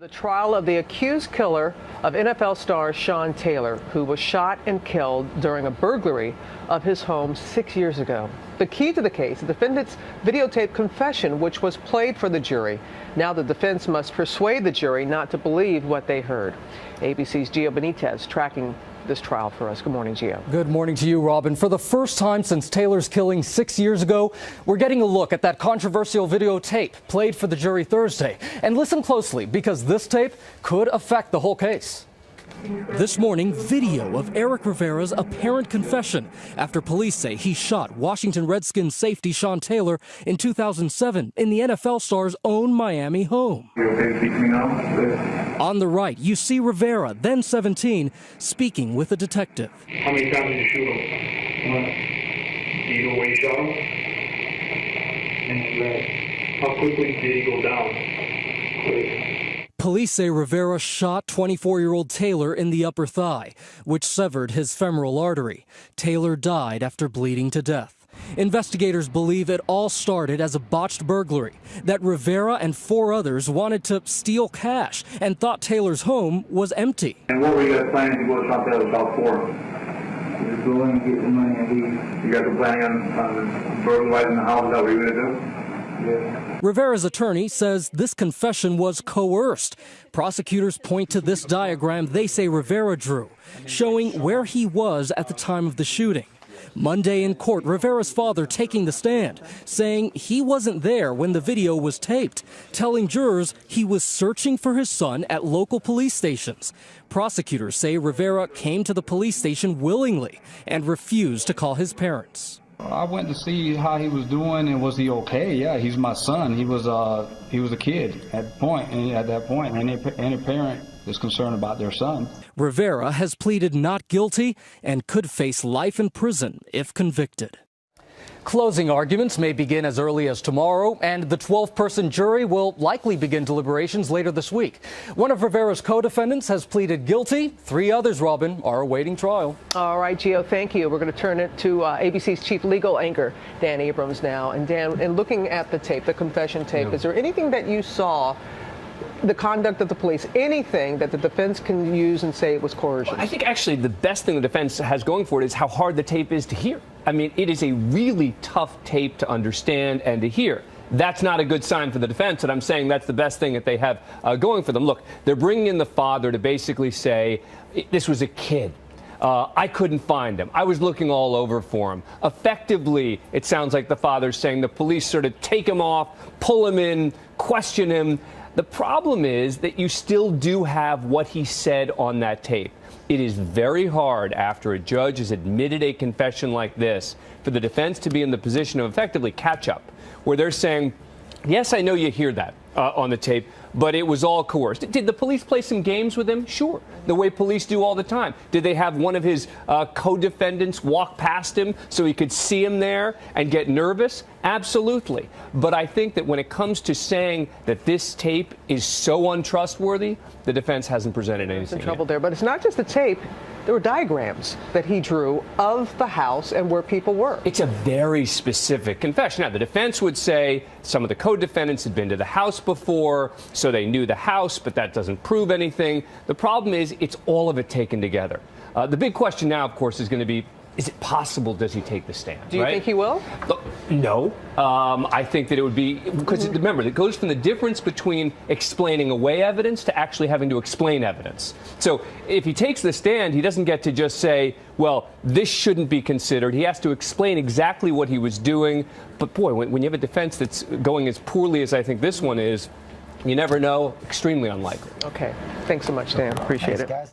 The trial of the accused killer of NFL star Sean Taylor, who was shot and killed during a burglary of his home 6 years ago. The key to the case, the defendant's videotaped confession, which was played for the jury. Now the defense must persuade the jury not to believe what they heard. ABC's Gio Benitez tracking this trial for us. Good morning, Gio. Good morning to you, Robin. For the first time since Taylor's killing 6 years ago, we're getting a look at that controversial videotape played for the jury Thursday. And listen closely, because this tape could affect the whole case. This morning, video of Eric Rivera's apparent confession after police say he shot Washington Redskins safety Sean Taylor in 2007 in the NFL star's own Miami home. On the right, you see Rivera, then 17, speaking with a detective. How many times did you shoot him? Do you know where you shot him? And how quickly did he go down? Police say Rivera shot 24-year-old Taylor in the upper thigh, which severed his femoral artery. Taylor died after bleeding to death. Investigators believe it all started as a botched burglary, that Rivera and 4 others wanted to steal cash and thought Taylor's home was empty. And what were you guys planning to go to Sean Taylor's house for? We were going to get the money and leave. You guys were planning on burglarizing the house? Is that what you were going to do? Yeah. Rivera's attorney says this confession was coerced. Prosecutors point to this diagram they say Rivera drew, showing where he was at the time of the shooting. Monday in court, Rivera's father taking the stand, saying he wasn't there when the video was taped, telling jurors he was searching for his son at local police stations. Prosecutors say Rivera came to the police station willingly and refused to call his parents. I went to see how he was doing and was he okay? Yeah, he's my son. He was a kid at that point. Any parent is concerned about their son. Rivera has pleaded not guilty and could face life in prison if convicted. Closing arguments may begin as early as tomorrow, and the 12-person jury will likely begin deliberations later this week. One of Rivera's co-defendants has pleaded guilty. 3 others, Robin, are awaiting trial. All right, Gio, thank you. We're going to turn it to ABC's chief legal anchor, Dan Abrams, now. And Dan, in looking at the tape, the confession tape, is there anything that you saw, the conduct of the police, anything that the defense can use and say it was coercion? Well, I think actually the best thing the defense has going for it is how hard the tape is to hear. I mean, it is a really tough tape to understand and to hear. That's not a good sign for the defense, and I'm saying that's the best thing that they have going for them. Look, they're bringing in the father to basically say, this was a kid. I couldn't find him. I was looking all over for him. Effectively, it sounds like the father's saying the police sort of take him off, pull him in, question him. The problem is that you still do have what he said on that tape. It is very hard after a judge has admitted a confession like this for the defense to be in the position of effectively catch-up, where they're saying, yes, I know you hear that on the tape, but it was all coerced. Did the police play some games with him? Sure, the way police do all the time. Did they have one of his co-defendants walk past him so he could see him there and get nervous? Absolutely. But I think that when it comes to saying that this tape is so untrustworthy, the defense hasn't presented anything. There's trouble there, but it's not just the tape. There were diagrams that he drew of the house and where people were. It's a very specific confession. Now, the defense would say some of the co-defendants had been to the house before, so they knew the house, but that doesn't prove anything. The problem is it's all of it taken together. The big question now, of course, is going to be, is it possible, does he take the stand? Do you think he will? Look, no. I think that it would be, because remember, it goes from the difference between explaining away evidence to actually having to explain evidence. So if he takes the stand, he doesn't get to just say, well, this shouldn't be considered. He has to explain exactly what he was doing. But boy, when you have a defense that's going as poorly as I think this one is, you never know. Extremely unlikely. Okay. Thanks so much, Dan. Appreciate it.